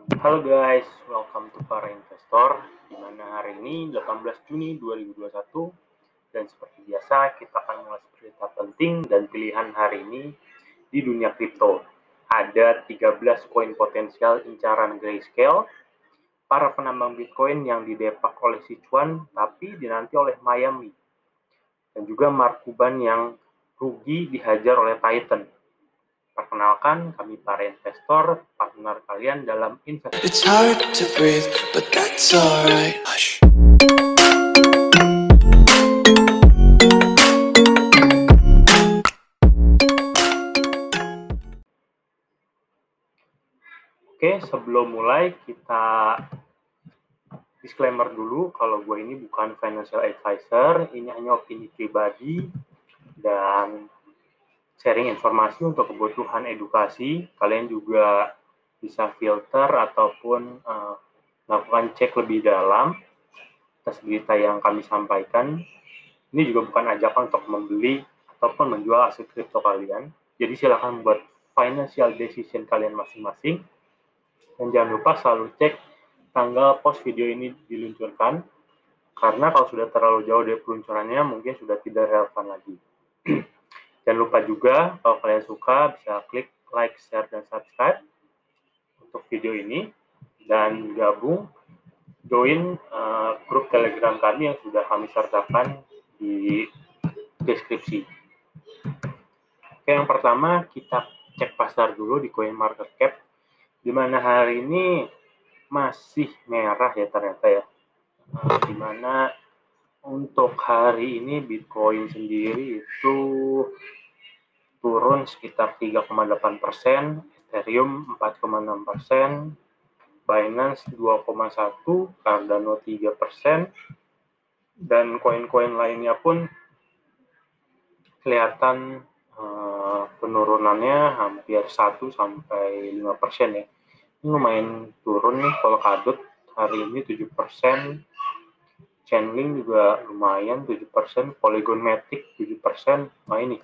Halo guys, welcome to Para Investor. Di mana hari ini 18 Juni 2021 dan seperti biasa kita akan mengulas berita penting dan pilihan hari ini di dunia kripto. Ada 13 koin potensial incaran grayscale, para penambang Bitcoin yang didepak oleh Sichuan tapi dinanti oleh Miami, dan juga Mark Cuban yang rugi dihajar oleh Titan. Perkenalkan, kami para investor, partner kalian dalam investasi. It's hard to breathe, but that's alright. Hush. Oke, sebelum mulai kita disclaimer dulu kalau gue ini bukan financial advisor, ini hanya opini pribadi dan sharing informasi untuk kebutuhan edukasi. Kalian juga bisa filter ataupun melakukan cek lebih dalam atas berita yang kami sampaikan. Ini juga bukan ajakan untuk membeli ataupun menjual aset kripto kalian. Jadi silakan buat financial decision kalian masing-masing. Dan jangan lupa selalu cek tanggal post video ini diluncurkan, karena kalau sudah terlalu jauh dari peluncurannya mungkin sudah tidak relevan lagi. Jangan lupa juga kalau kalian suka bisa klik like, share, dan subscribe untuk video ini, dan gabung join grup Telegram kami yang sudah kami sertakan di deskripsi. Oke, yang pertama kita cek pasar dulu di CoinMarketCap, di mana hari ini masih merah ya ternyata ya. Di mana untuk hari ini Bitcoin sendiri itu turun sekitar 3,8%, Ethereum 4,6%, Binance 2,1%, Cardano 3%, dan koin-koin lainnya pun kelihatan penurunannya hampir 1-5% ya. Ini lumayan turun nih. Polkadot hari ini 7%, Chainlink juga lumayan 7%, Polygon Matic 7%. Nah ini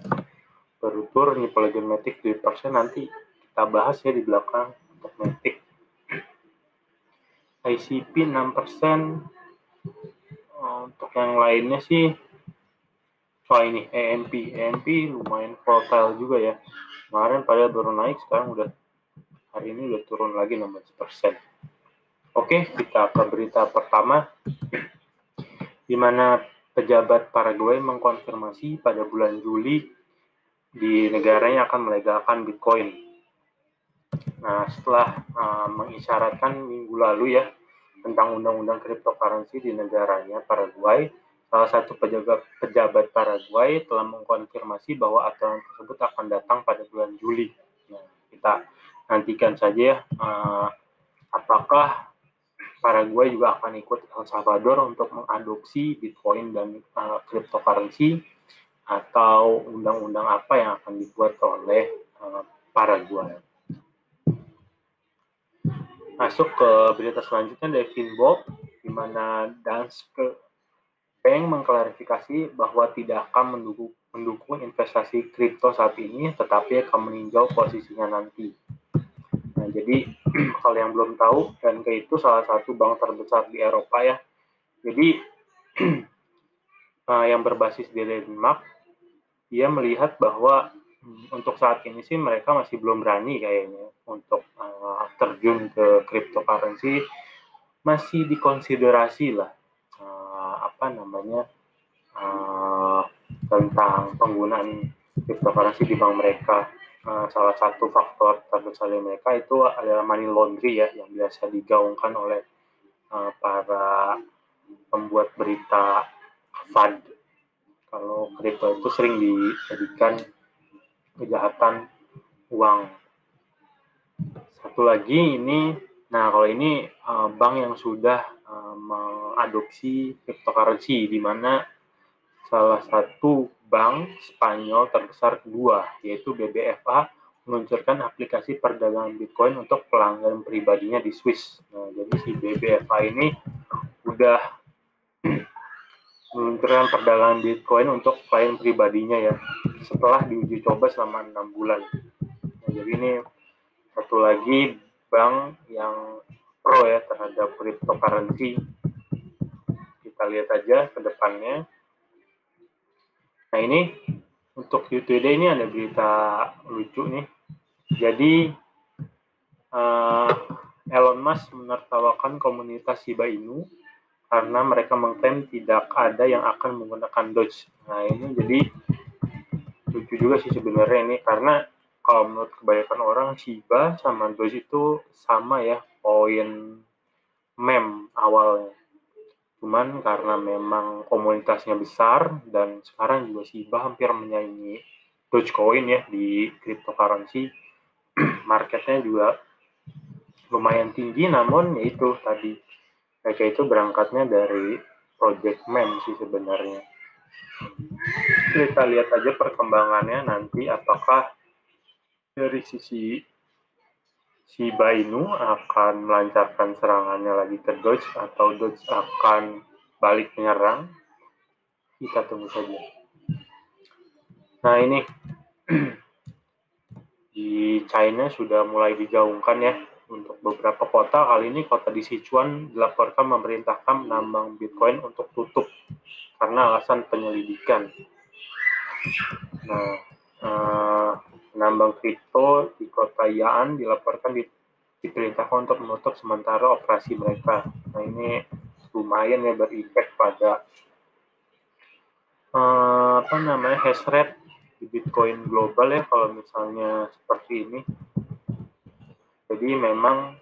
baru turun nih Polygon Matic 7%, nanti kita bahas ya di belakang untuk Matic. ICP 6%, untuk yang lainnya sih ini EMP lumayan volatile juga ya. Kemarin padahal baru naik, sekarang hari ini udah turun lagi 16%. Oke, kita ke berita pertama, di mana pejabat Paraguay mengkonfirmasi pada bulan Juli di negaranya akan melegalkan Bitcoin. Nah, setelah mengisyaratkan minggu lalu ya tentang undang-undang cryptocurrency di negaranya Paraguay, salah satu pejabat Paraguay telah mengkonfirmasi bahwa aturan tersebut akan datang pada bulan Juli. Nah, kita nantikan saja ya apakah Paraguay juga akan ikut El Salvador untuk mengadopsi Bitcoin dan cryptocurrency, atau undang-undang apa yang akan dibuat oleh Paraguay. Masuk ke berita selanjutnya dari Finbob, di mana Danske Bank mengklarifikasi bahwa tidak akan mendukung investasi kripto saat ini, tetapi akan meninjau posisinya nanti. Nah, jadi kalau yang belum tahu, Danske itu salah satu bank terbesar di Eropa ya. Jadi yang berbasis di Denmark, dia melihat bahwa untuk saat ini sih mereka masih belum berani kayaknya untuk terjun ke cryptocurrency. Masih dikonsiderasi lah tentang penggunaan cryptocurrency di bank mereka. Salah satu faktor terbesar dari mereka itu adalah money laundry ya, yang biasa digaungkan oleh para pembuat berita FUD. Kalau kripto itu sering dijadikan kejahatan uang. Satu lagi ini, kalau ini bank yang sudah mengadopsi cryptocurrency, di mana salah satu bank Spanyol terbesar kedua, yaitu BBVA, meluncurkan aplikasi perdagangan Bitcoin untuk pelanggan pribadinya di Swiss. Nah, jadi si BBVA ini udah meluncurkan perdagangan Bitcoin untuk klien pribadinya ya, setelah diuji coba selama 6 bulan. Nah, jadi ini satu lagi bank yang pro ya terhadap cryptocurrency. Kita lihat aja ke depannya. Nah ini untuk UTD ini ada berita lucu nih. Jadi Elon Musk menertawakan komunitas Shiba Inu karena mereka mengklaim tidak ada yang akan menggunakan Doge. Nah ini jadi lucu juga sih sebenarnya ini, karena kalau menurut kebanyakan orang Shiba sama Doge itu sama ya, koin meme awalnya. Cuman karena memang komunitasnya besar dan sekarang juga Shiba hampir menyaingi Dogecoin ya di cryptocurrency, marketnya juga lumayan tinggi, namun yaitu tadi mereka itu berangkatnya dari project meme sih sebenarnya. Kita lihat aja perkembangannya nanti, apakah dari sisi Shiba Inu akan melancarkan serangannya lagi ke Doge atau Doge akan balik menyerang. Kita tunggu saja. Nah ini di China sudah mulai digaungkan ya untuk beberapa kota. Kali ini kota di Sichuan dilaporkan memerintahkan menambang Bitcoin untuk tutup karena alasan penyelidikan. Nah, penambang kripto di kota Ya'an dilaporkan diperintahkan untuk menutup sementara operasi mereka. Nah ini lumayan ya berimpact pada hash rate di Bitcoin global ya kalau misalnya seperti ini. Jadi memang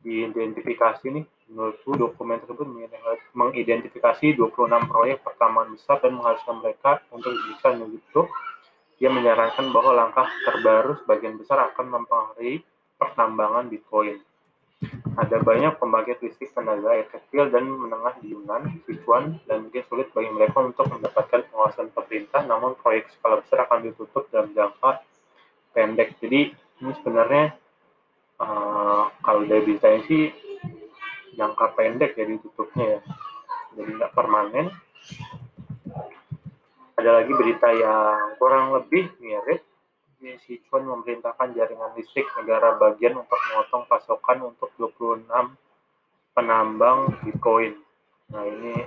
diidentifikasi nih, menurutku dokumen tersebut mengidentifikasi 26 proyek pertambangan besar dan mengharuskan mereka untuk bisa menutup. Dia menyarankan bahwa langkah terbaru sebagian besar akan mempengaruhi pertambangan Bitcoin. Ada banyak pembangkit listrik tenaga air kecil dan menengah di Yunan, Sichuan, dan mungkin sulit bagi mereka untuk mendapatkan pengawasan pemerintah, namun proyek skala besar akan ditutup dalam jangka pendek. Jadi ini sebenarnya kalau dari beritanya sih jangka pendek ya ditutupnya ya, jadi nggak permanen. Ada lagi berita yang kurang lebih mirip. Sichuan memerintahkan jaringan listrik negara bagian untuk memotong pasokan untuk 26 penambang Bitcoin. Nah ini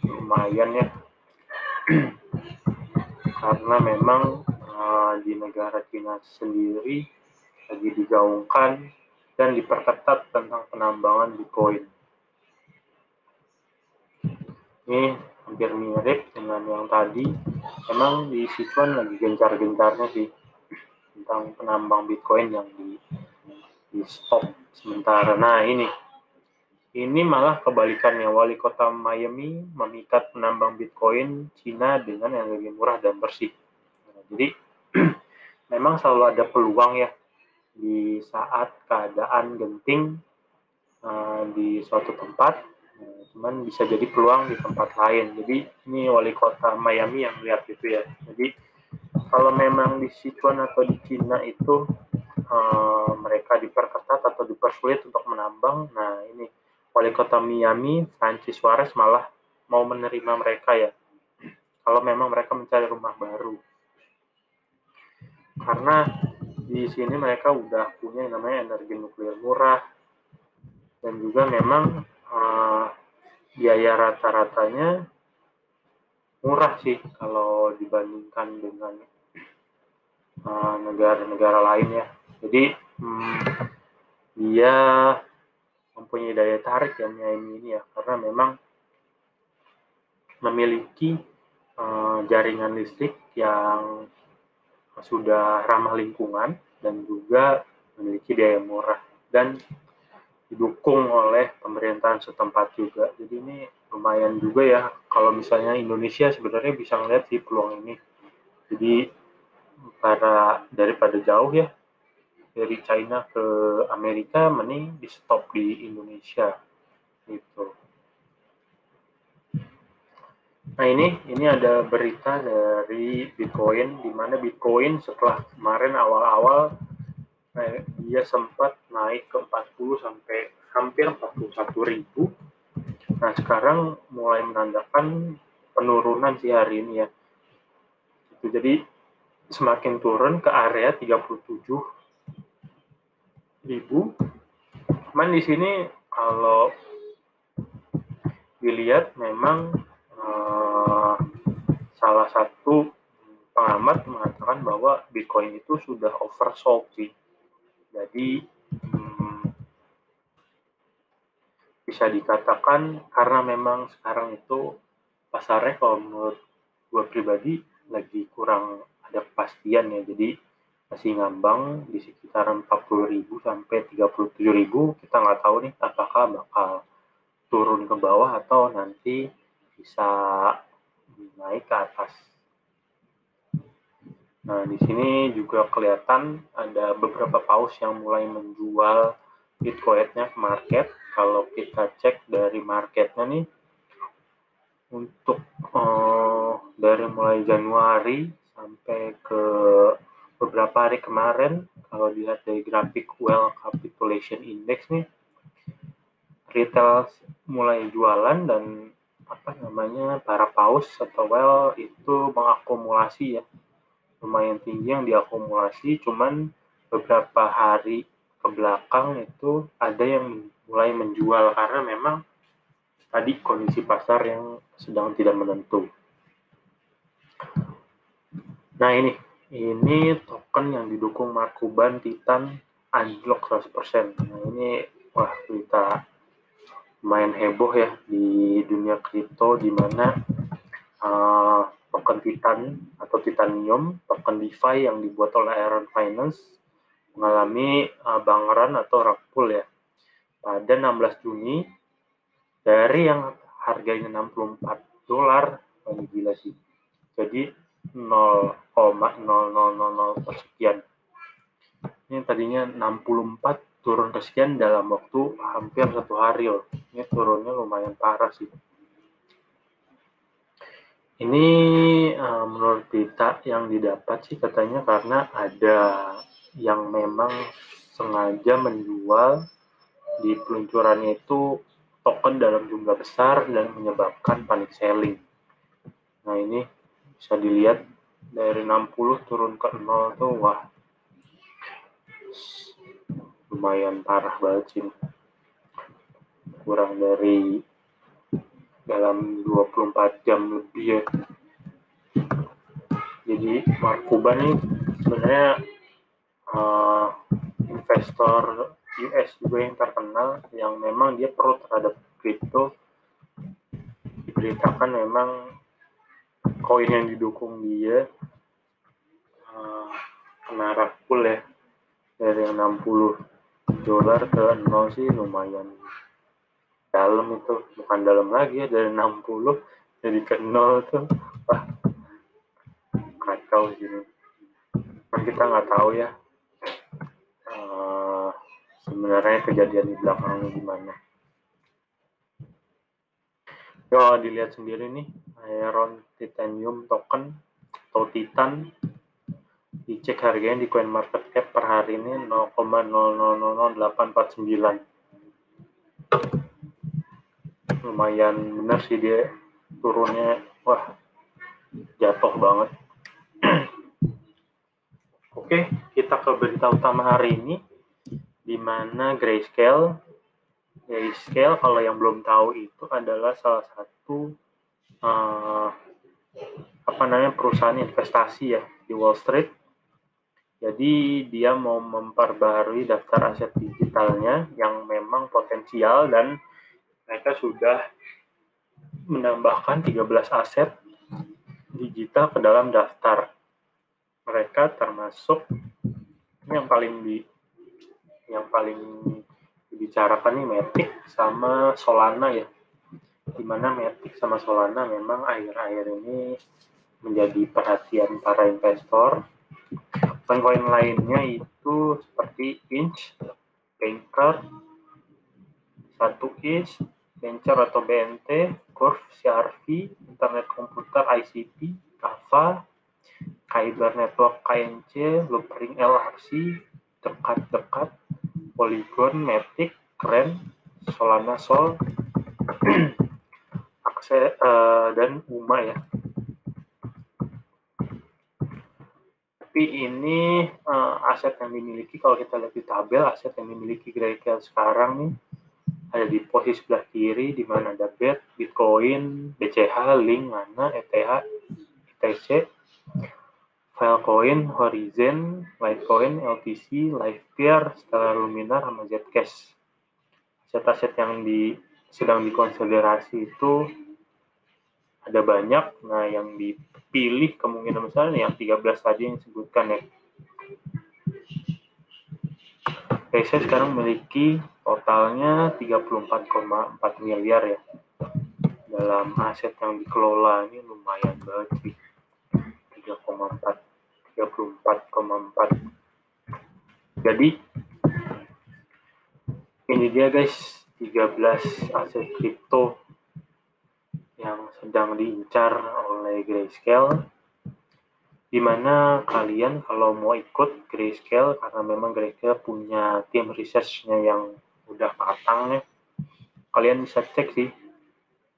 lumayan ya, karena memang di negara Cina sendiri lagi digaungkan dan diperketat tentang penambangan Bitcoin. Ini hampir mirip dengan yang tadi. Memang di Sichuan lagi gencar-gencarnya sih tentang penambang Bitcoin yang di stop sementara. Nah ini malah kebalikannya. Wali kota Miami memikat penambang Bitcoin Cina dengan yang lebih murah dan bersih. Nah, jadi memang selalu ada peluang ya di saat keadaan genting di suatu tempat, cuman bisa jadi peluang di tempat lain. Jadi ini wali kota Miami yang lihat gitu ya. Jadi kalau memang di Sichuan atau di Cina itu mereka diperketat atau dipersulit untuk menambang, nah ini wali kota Miami, Francis Suarez, malah mau menerima mereka ya, kalau memang mereka mencari rumah baru. Karena di sini mereka udah punya yang namanya energi nuklir murah, dan juga memang biaya rata-ratanya murah sih kalau dibandingkan dengan negara-negara lain ya. Jadi dia mempunyai daya tarik ya Miami ini ya, karena memang memiliki jaringan listrik yang sudah ramah lingkungan dan juga memiliki daya murah dan didukung oleh pemerintahan setempat juga. Jadi ini lumayan juga ya kalau misalnya Indonesia sebenarnya bisa melihat sih peluang ini. Jadi daripada jauh ya dari China ke Amerika, mending di stop di Indonesia gitu. Nah ini ada berita dari Bitcoin, di mana Bitcoin setelah kemarin awal-awal dia sempat naik ke 40 sampai hampir 41.000. Nah sekarang mulai menandakan penurunan sih hari ini ya. Jadi semakin turun ke area 37.000. Cuman di sini kalau dilihat memang salah satu pengamat mengatakan bahwa Bitcoin itu sudah oversold sih. Jadi bisa dikatakan karena memang sekarang itu pasarnya kalau menurut gue pribadi lagi kurang ada kepastian ya. Jadi masih ngambang di sekitaran 40.000 sampai 37.000. Kita nggak tahu nih apakah bakal turun ke bawah atau nanti bisa naik ke atas. Nah, di sini juga kelihatan ada beberapa paus yang mulai menjual Bitcoin-nya ke market. Kalau kita cek dari marketnya nih, untuk dari mulai Januari sampai ke beberapa hari kemarin, kalau dilihat dari grafik Well Capitulation Index nih, retail mulai jualan dan para paus atau well itu mengakumulasi ya, lumayan tinggi yang diakumulasi. Cuman beberapa hari ke belakang itu ada yang mulai menjual karena memang tadi kondisi pasar yang sedang tidak menentu. Nah, ini token yang didukung Mark Cuban Titan anjlok 100%. Nah, ini wah berita lumayan heboh ya di dunia kripto, di mana token Titan atau Titanium, token DeFi yang dibuat oleh Aaron Finance mengalami banggaran atau rug pull ya pada 16 Juni dari yang harganya $64, ini gila sih. Jadi 0,0000 persekian. Ini tadinya 64 turun ke sekian dalam waktu hampir 1 hari loh. Ini turunnya lumayan parah sih. Ini menurut berita yang didapat sih katanya karena ada yang memang sengaja menjual di peluncurannya itu token dalam jumlah besar dan menyebabkan panic selling. Nah, ini bisa dilihat dari 60 turun ke 0 tuh wah lumayan parah banget sih. Kurang dari dalam 24 jam lebih ya. Jadi Mark Cuban nih sebenarnya investor US juga yang terkenal, yang memang dia pro terhadap kripto. Diberitakan memang koin yang didukung dia kena rug pull ya, dari yang $60 ke 0 sih lumayan dalam itu, bukan dalam lagi ya, dari 60 jadi ke 0 tuh wah kacau gini. Kan kita nggak tahu ya sebenarnya kejadian di belakangnya gimana. Yo, dilihat sendiri nih Aaron Titanium token atau Titan, dicek harganya di CoinMarketCap per hari ini 0,000849. Lumayan benar sih dia turunnya, wah jatuh banget. Oke, kita ke berita utama hari ini, di mana Grayscale kalau yang belum tahu itu adalah salah satu perusahaan investasi ya di Wall Street. Jadi dia mau memperbarui daftar aset digitalnya yang memang potensial, dan mereka sudah menambahkan 13 aset digital ke dalam daftar mereka, termasuk yang paling dibicarakan nih Matic sama Solana ya, dimana Matic sama Solana memang akhir-akhir ini menjadi perhatian para investor. Koin lainnya itu seperti Inch, Banker, 1is, Venture atau BNT, Curve, CRV, Internet Komputer ICP, Kava, Kyber Network KNC, Loopring LRC, Dekat, Polygon, Matic, Kren, Solana Sol, dan UMA ya. tapi ini aset yang dimiliki, kalau kita lihat di tabel, aset yang dimiliki Grayscale sekarang nih ada di posisi sebelah kiri, di mana ada BET, Bitcoin, BCH, Link, Mana, ETH, ETC, Filecoin, Horizon, Litecoin, LTC, Livetier, Stellar Luminar, sama Zcash. Aset-aset yang sedang dikonsiderasi itu ada banyak. Nah, yang dipilih kemungkinan besar yang 13 tadi yang disebutkan ya. Saya sekarang memiliki totalnya 34,4 miliar ya. Dalam aset yang dikelola ini lumayan banget sih. 34,4. Jadi ini dia guys, 13 aset kripto yang sedang diincar oleh Grayscale, dimana kalian kalau mau ikut Grayscale, karena memang Grayscale punya tim research-nya yang udah matang ya, kalian bisa cek sih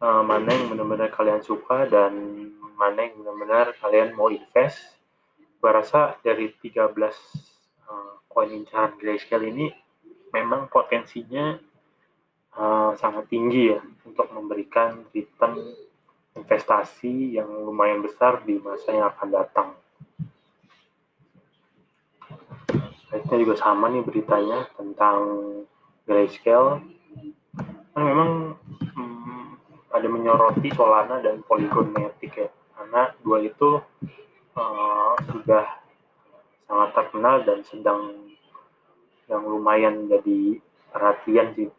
mana yang benar-benar kalian suka dan mana yang benar-benar kalian mau invest. Gue rasa dari 13 koin incaran Grayscale ini memang potensinya sangat tinggi ya untuk memberikan return investasi yang lumayan besar di masa yang akan datang. Ini juga sama nih beritanya tentang Grayscale. Kan memang ada menyoroti Solana dan Polygon Matic ya, karena dua itu sudah sangat terkenal dan sedang yang lumayan jadi perhatian sih.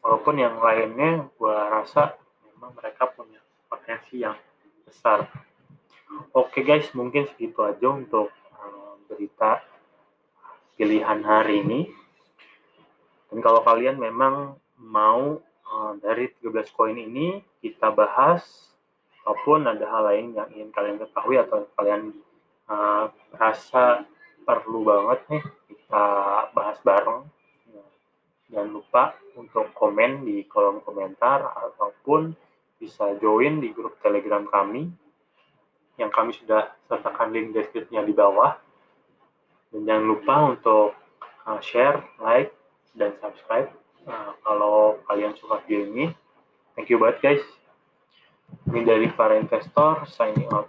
Walaupun yang lainnya gue rasa memang mereka punya potensi yang besar. Oke guys, mungkin segitu aja untuk berita pilihan hari ini. Dan kalau kalian memang mau dari 13 koin ini kita bahas, ataupun ada hal lain yang ingin kalian ketahui atau kalian rasa perlu banget nih kita bahas bareng, jangan lupa untuk komen di kolom komentar ataupun bisa join di grup Telegram kami yang kami sudah sertakan link deskripsinya di bawah. Dan jangan lupa untuk share, like, dan subscribe kalau kalian suka video ini. Thank you banget guys. Ini dari para investor, signing out.